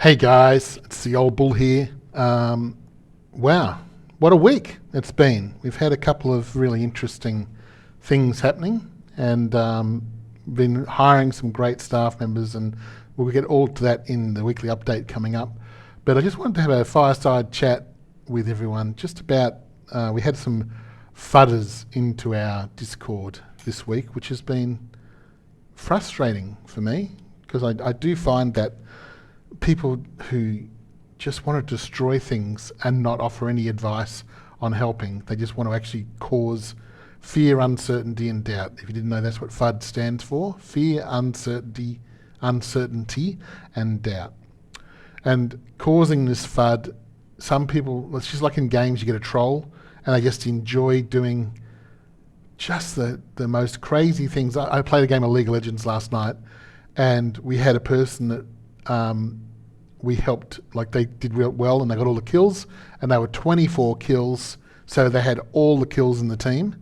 Hey guys, it's the old bull here. Wow, what a week it's been. We've had a couple of really interesting things happening and been hiring some great staff members, and we'll get all to that in the weekly update coming up. But I just wanted to have a fireside chat with everyone just about, we had some fudders into our Discord this week, which has been frustrating for me because I do find that people who just want to destroy things and not offer any advice on helping, they just want to actually cause fear, uncertainty and doubt. If you didn't know, that's what FUD stands for: fear, uncertainty and doubt. And causing this FUD, some people, it's just like in games, you get a troll and they just enjoy doing just the most crazy things. I played a game of League of Legends last night and we had a person that we helped, like they did real well and they got all the kills, and they were 24 kills, so they had all the kills in the team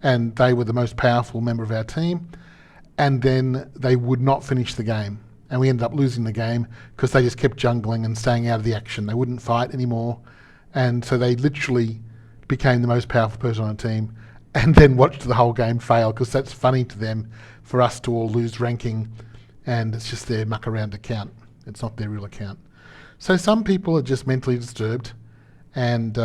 and they were the most powerful member of our team, and then they would not finish the game and we ended up losing the game because they just kept jungling and staying out of the action. They wouldn't fight anymore, and so they literally became the most powerful person on the team and then watched the whole game fail because that's funny to them, for us to all lose ranking and it's just their muck around account. It's not their real account. So some people are just mentally disturbed, and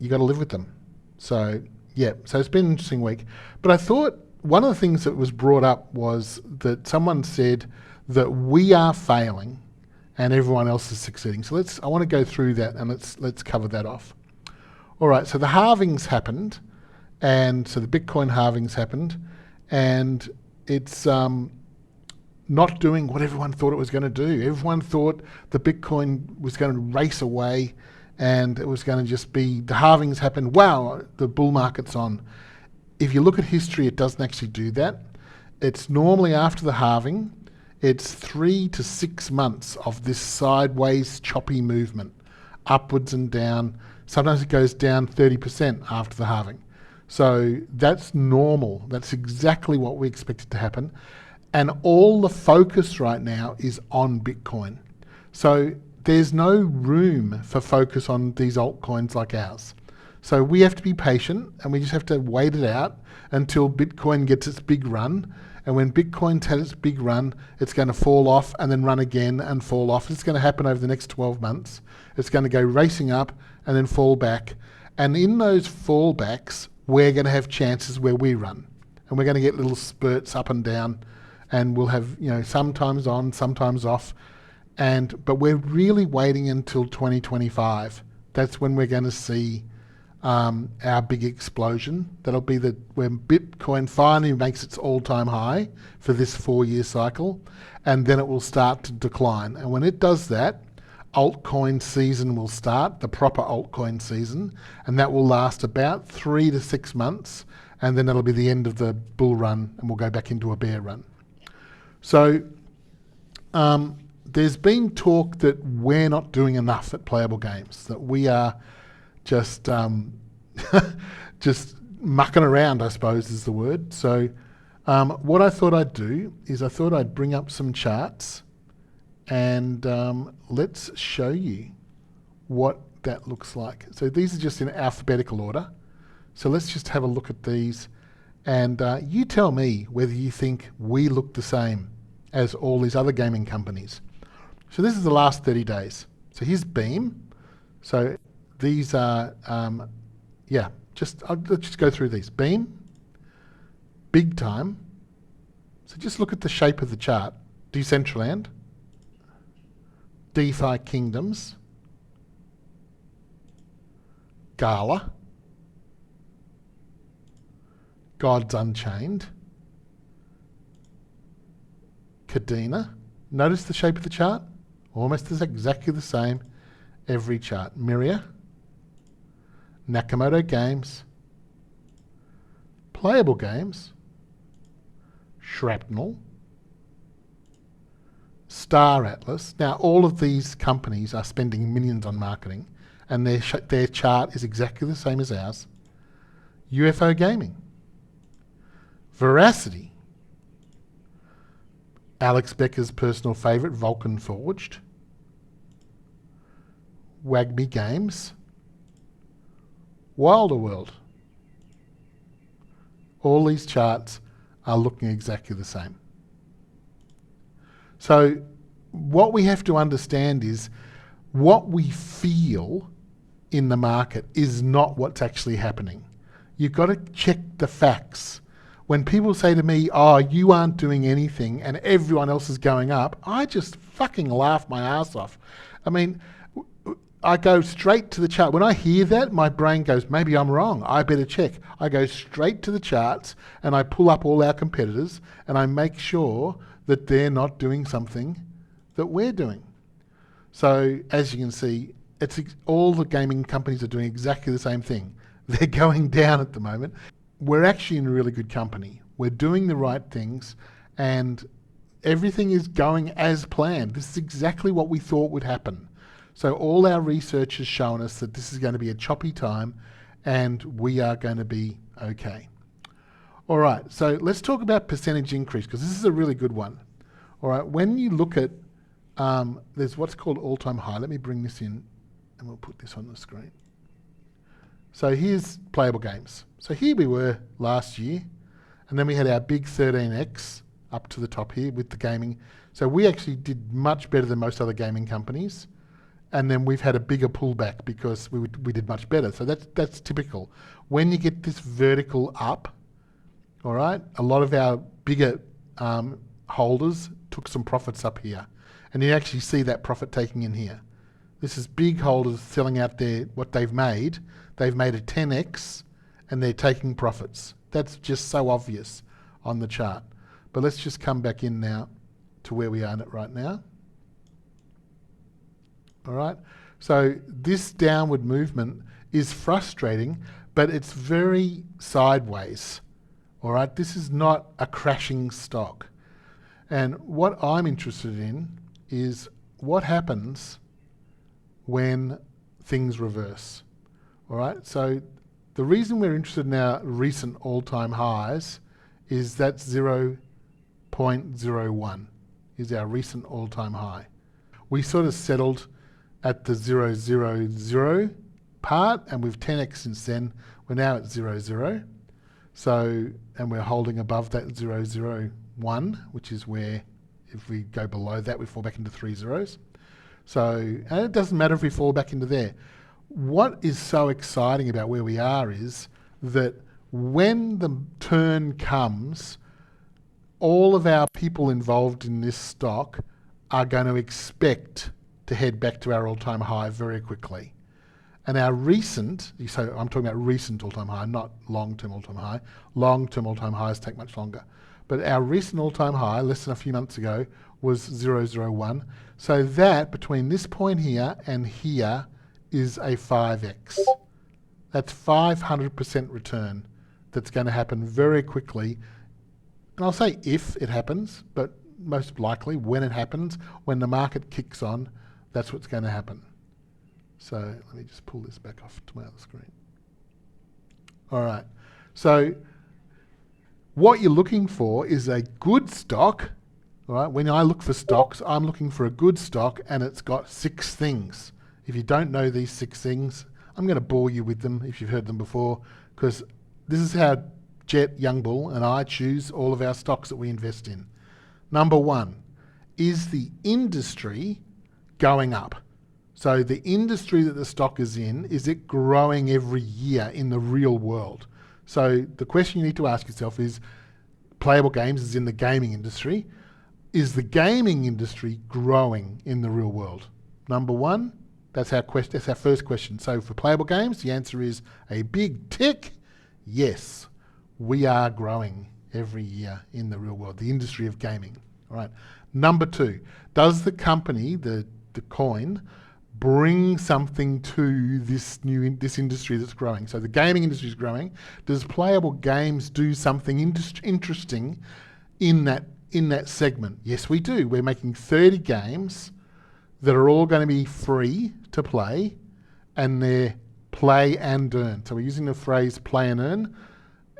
you got to live with them. So yeah, so it's been an interesting week. But I thought one of the things that was brought up was that someone said that we are failing and everyone else is succeeding. So I want to go through that and let's cover that off. All right, so the halvings happened, and so the Bitcoin halvings happened, and it's not doing what everyone thought it was going to do. Everyone thought the Bitcoin was going to race away and it was going to just be, the halvings happened, wow, the bull market's on. If you look at history, it doesn't actually do that. It's normally after the halving, it's 3 to 6 months of this sideways choppy movement, upwards and down. Sometimes it goes down 30% after the halving. So that's normal. That's exactly what we expected to happen. And all the focus right now is on Bitcoin. So there's no room for focus on these altcoins like ours. So we have to be patient and we just have to wait it out until Bitcoin gets its big run. And when Bitcoin's had its big run, it's going to fall off and then run again and fall off. It's going to happen over the next 12 months. It's going to go racing up and then fall back. And in those fallbacks, we're going to have chances where we run. And we're going to get little spurts up and down. And we'll have, sometimes on, sometimes off. But we're really waiting until 2025. That's when we're going to see our big explosion. That'll be when Bitcoin finally makes its all-time high for this 4-year cycle, and then it will start to decline. And when it does that, altcoin season will start, the proper altcoin season, and that will last about 3 to 6 months, and then that'll be the end of the bull run, and we'll go back into a bear run. So there's been talk that we're not doing enough at Playable Games, that we are just just mucking around, I suppose is the word. So what I thought I'd do is I thought I'd bring up some charts and let's show you what that looks like. So these are just in alphabetical order. So let's just have a look at these, and you tell me whether you think we look the same as all these other gaming companies. So this is the last 30 days. So here's Beam. So these are, I'll just go through these. Beam, Big Time. So just look at the shape of the chart. Decentraland, DeFi Kingdoms, Gala, Gods Unchained, Kadena. Notice the shape of the chart? Almost exactly the same every chart. Myria, Nakamoto Games, Playable Games, Shrapnel, Star Atlas. Now all of these companies are spending millions on marketing, and their chart is exactly the same as ours. UFO Gaming, Veracity, Alex Becker's personal favourite, Vulcan Forged, WAGMI Games, Wilder-World. All these charts are looking exactly the same. So what we have to understand is what we feel in the market is not what's actually happening. You've got to check the facts. When people say to me, oh, you aren't doing anything and everyone else is going up, I just fucking laugh my ass off. I mean, I go straight to the chart. When I hear that, my brain goes, maybe I'm wrong. I better check. I go straight to the charts and I pull up all our competitors and I make sure that they're not doing something that we're doing. So as you can see, all the gaming companies are doing exactly the same thing. They're going down at the moment. We're actually in a really good company. We're doing the right things and everything is going as planned. This is exactly what we thought would happen. So all our research has shown us that this is going to be a choppy time and we are going to be okay. All right, so let's talk about percentage increase because this is a really good one. All right, when you look at, there's what's called all-time high. Let me bring this in and we'll put this on the screen. So here's playable games. So here we were last year and then we had our big 13x up to the top here with the gaming. So we actually did much better than most other gaming companies. And then we've had a bigger pullback because we did much better. So that's typical. When you get this vertical up, all right, a lot of our bigger holders took some profits up here. And you actually see that profit taking in here. This is big holders selling out what they've made. They've made a 10x and they're taking profits. That's just so obvious on the chart. But let's just come back in now to where we are right now. All right, so this downward movement is frustrating, but it's very sideways. All right, this is not a crashing stock. And what I'm interested in is what happens when things reverse. All right, so the reason we're interested in our recent all-time highs is that 0.01 is our recent all-time high. We sort of settled at the 000 part and we've 10x since then. We're now at 00. So, and we're holding above that 001, which is where if we go below that, we fall back into 3 zeros. So, and it doesn't matter if we fall back into there. What is so exciting about where we are is that when the turn comes, all of our people involved in this stock are going to expect to head back to our all-time high very quickly. And our recent, so I'm talking about recent all-time high, not long-term all-time high. Long-term all-time highs take much longer. But our recent all-time high, less than a few months ago, was 001. So that, between this point here and here, is a 5x. That's 500% return that's going to happen very quickly. And I'll say if it happens, but most likely when it happens, when the market kicks on, that's what's going to happen. So let me just pull this back off to my other screen. All right. So what you're looking for is a good stock. All right. When I look for stocks, I'm looking for a good stock and it's got 6 things. If you don't know these 6 things, I'm going to bore you with them if you've heard them before, because this is how Jet, Young Bull and I choose all of our stocks that we invest in. Number 1, is the industry going up? So the industry that the stock is in, is it growing every year in the real world? So the question you need to ask yourself is, playable games is in the gaming industry. Is the gaming industry growing in the real world? Number 1, that's our first question. So for playable games, the answer is a big tick. Yes, we are growing every year in the real world, the industry of gaming. All right. Number 2, does the company, the coin, bring something to this industry that's growing? So the gaming industry is growing. Does playable games do something interesting in that segment? Yes, we do. We're making 30 games that are all going to be free to play, and they're play and earn. So we're using the phrase play and earn,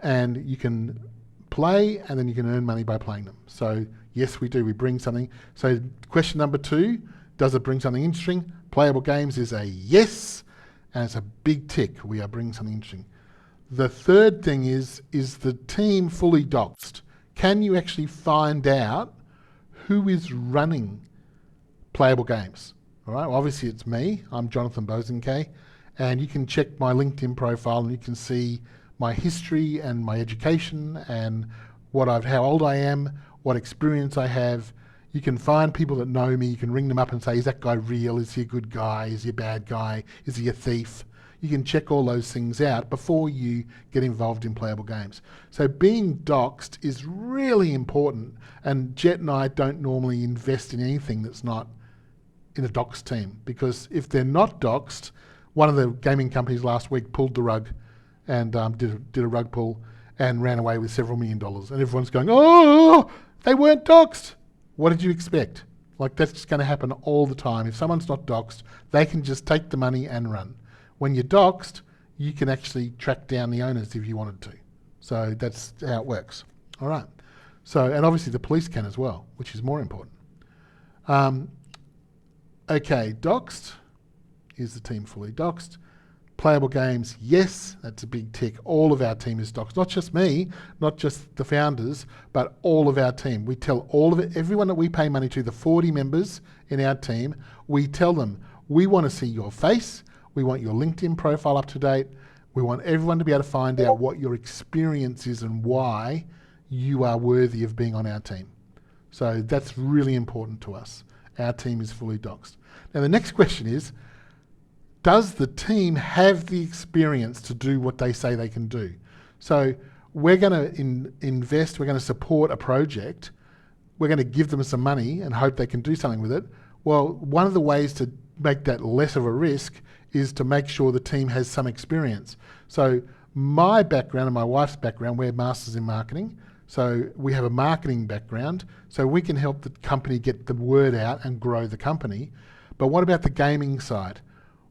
and you can play and then you can earn money by playing them. So yes, we do. We bring something. So question number 2, Does it bring something interesting? Playable Games is a yes, and it's a big tick. We are bringing something interesting. The third thing is the team fully doxed? Can you actually find out who is running Playable Games? All right, well, obviously it's me. I'm Jonathan Bosanquet, and you can check my LinkedIn profile and you can see my history and my education and how old I am, what experience I have. You can find people that know me. You can ring them up and say, is that guy real? Is he a good guy? Is he a bad guy? Is he a thief? You can check all those things out before you get involved in Playable Games. So being doxed is really important, and Jet and I don't normally invest in anything that's not in a doxed team, because if they're not doxed, one of the gaming companies last week pulled the rug and did a rug pull and ran away with several $1 million. And everyone's going, oh, they weren't doxed. What did you expect? Like, that's just going to happen all the time. If someone's not doxed, they can just take the money and run. When you're doxed, you can actually track down the owners if you wanted to. So that's how it works. All right. So, and obviously the police can as well, which is more important. Okay, doxed. Is the team fully doxed? Playable Games, yes, that's a big tick. All of our team is doxed. Not just me, not just the founders, but all of our team. We tell all of it, everyone that we pay money to, the 40 members in our team, we tell them, we want to see your face, we want your LinkedIn profile up to date, we want everyone to be able to find out what your experience is and why you are worthy of being on our team. So that's really important to us. Our team is fully doxed. Now the next question is, does the team have the experience to do what they say they can do? So we're going to invest, we're going to support a project, we're going to give them some money and hope they can do something with it. Well, one of the ways to make that less of a risk is to make sure the team has some experience. So my background and my wife's background, we're masters in marketing. So we have a marketing background, so we can help the company get the word out and grow the company. But what about the gaming side?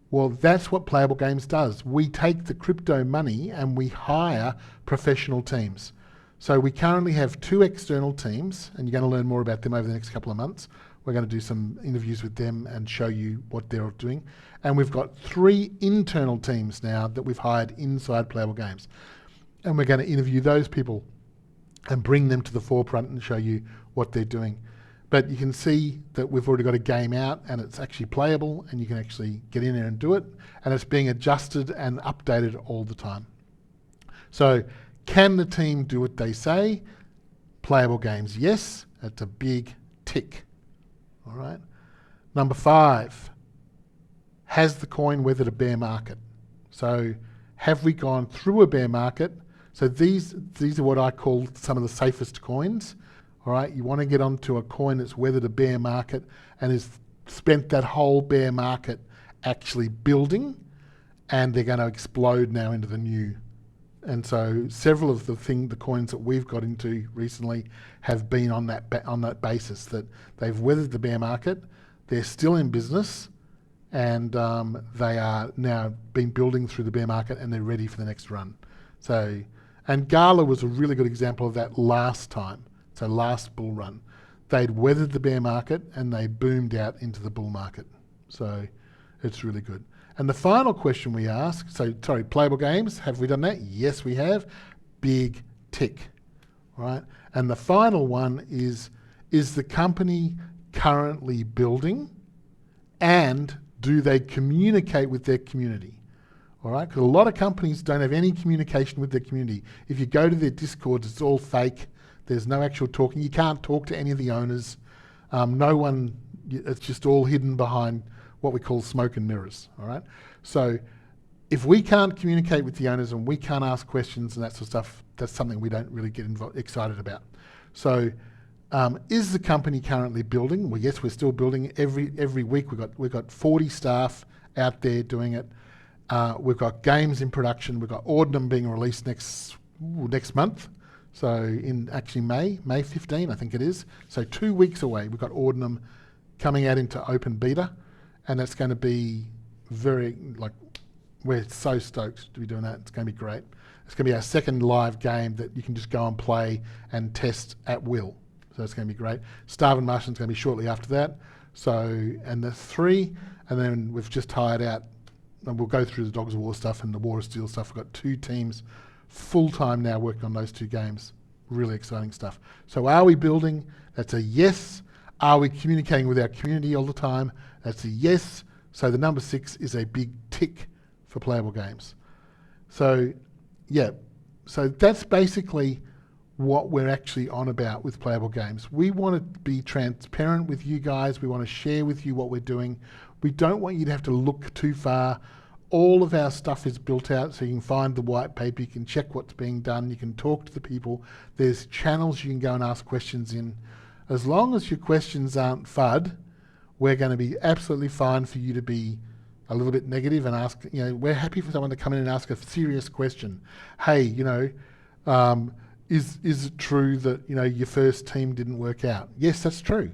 Well, that's what Playable Games does. We take the crypto money and we hire professional teams. So we currently have 2 external teams, and you're going to learn more about them over the next couple of months. We're going to do some interviews with them and show you what they're doing. And we've got 3 internal teams now that we've hired inside Playable Games. And we're going to interview those people and bring them to the forefront and show you what they're doing. But you can see that we've already got a game out and it's actually playable and you can actually get in there and do it. And it's being adjusted and updated all the time. So can the team do what they say? Playable Games, yes. That's a big tick. All right. Number 5, has the coin weathered a bear market? So have we gone through a bear market? So these are what I call some of the safest coins. All right, you want to get onto a coin that's weathered a bear market and has spent that whole bear market actually building, and they're going to explode now into the new. And so several of the coins that we've got into recently have been on that basis, that they've weathered the bear market, they're still in business, and they are now been building through the bear market and they're ready for the next run. So, and Gala was a really good example of that last time. So last bull run, they'd weathered the bear market and they boomed out into the bull market. So it's really good. And the final question we ask, Playable Games, have we done that? Yes, we have. Big tick, right? And the final one is the company currently building, and do they communicate with their community? All right, because a lot of companies don't have any communication with their community. If you go to their Discord, it's all fake. There's no actual talking. You can't talk to any of the owners. No one, it's just all hidden behind what we call smoke and mirrors, all right? So if we can't communicate with the owners and we can't ask questions and that sort of stuff, that's something we don't really get excited about. So is the company currently building? Well, yes, we're still building. Every week we've got 40 staff out there doing it. We've got games in production. We've got Ordnum being released next month. So in actually May 15, I think it is. So 2 weeks away, we've got Ordnum coming out into open beta, and that's going to be we're so stoked to be doing that. It's going to be great. It's going to be our second live game that you can just go and play and test at will. So it's going to be great. Starving Martian's going to be shortly after that. So, and there's 3, and then we've just hired out, and we'll go through the Dogs of War stuff and the War of Steel stuff. We've got 2 teams full-time now working on those 2 games. Really exciting stuff. So are we building? That's a yes. Are we communicating with our community all the time? That's a yes. So the number 6 is a big tick for Playable Games. So, yeah. So that's basically what we're actually on about with Playable Games. We want to be transparent with you guys. We want to share with you what we're doing. We don't want you to have to look too far. All of our stuff is built out so you can find the white paper, you can check what's being done, you can talk to the people. There's channels you can go and ask questions in. As long as your questions aren't FUD, we're going to be absolutely fine for you to be a little bit negative and ask, we're happy for someone to come in and ask a serious question. Hey, is it true that, your first team didn't work out? Yes, that's true.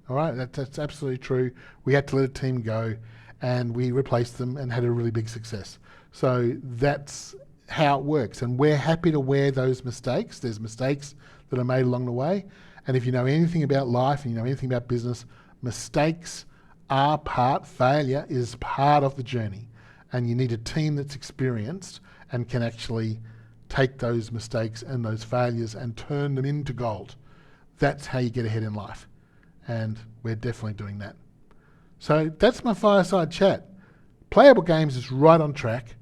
All right, that's absolutely true. We had to let a team go and we replaced them and had a really big success. So that's how it works. And we're happy to wear those mistakes. There's mistakes that are made along the way. And if you know anything about life and you know anything about business, mistakes are failure is part of the journey. And you need a team that's experienced and can actually take those mistakes and those failures and turn them into gold. That's how you get ahead in life. And we're definitely doing that. So that's my fireside chat. Playable Games is right on track,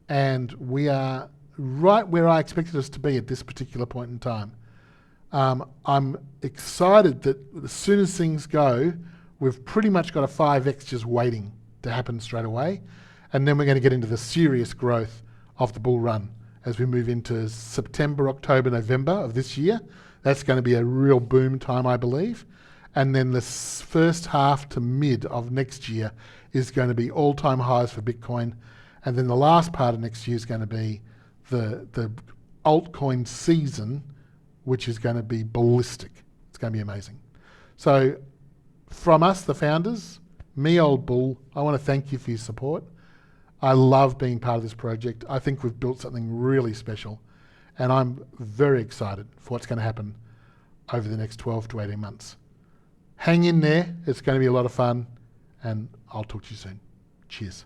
and we are right where I expected us to be at this particular point in time. I'm excited that as soon as things go, we've pretty much got a 5x just waiting to happen straight away. And then we're going to get into the serious growth of the bull run as we move into September, October, November of this year. That's going to be a real boom time, I believe. And then the first half to mid of next year is going to be all-time highs for Bitcoin. And then the last part of next year is going to be the altcoin season, which is going to be ballistic. It's going to be amazing. So from us, the founders, me, Old Bull, I want to thank you for your support. I love being part of this project. I think we've built something really special. And I'm very excited for what's going to happen over the next 12 to 18 months. Hang in there. It's going to be a lot of fun, and I'll talk to you soon. Cheers.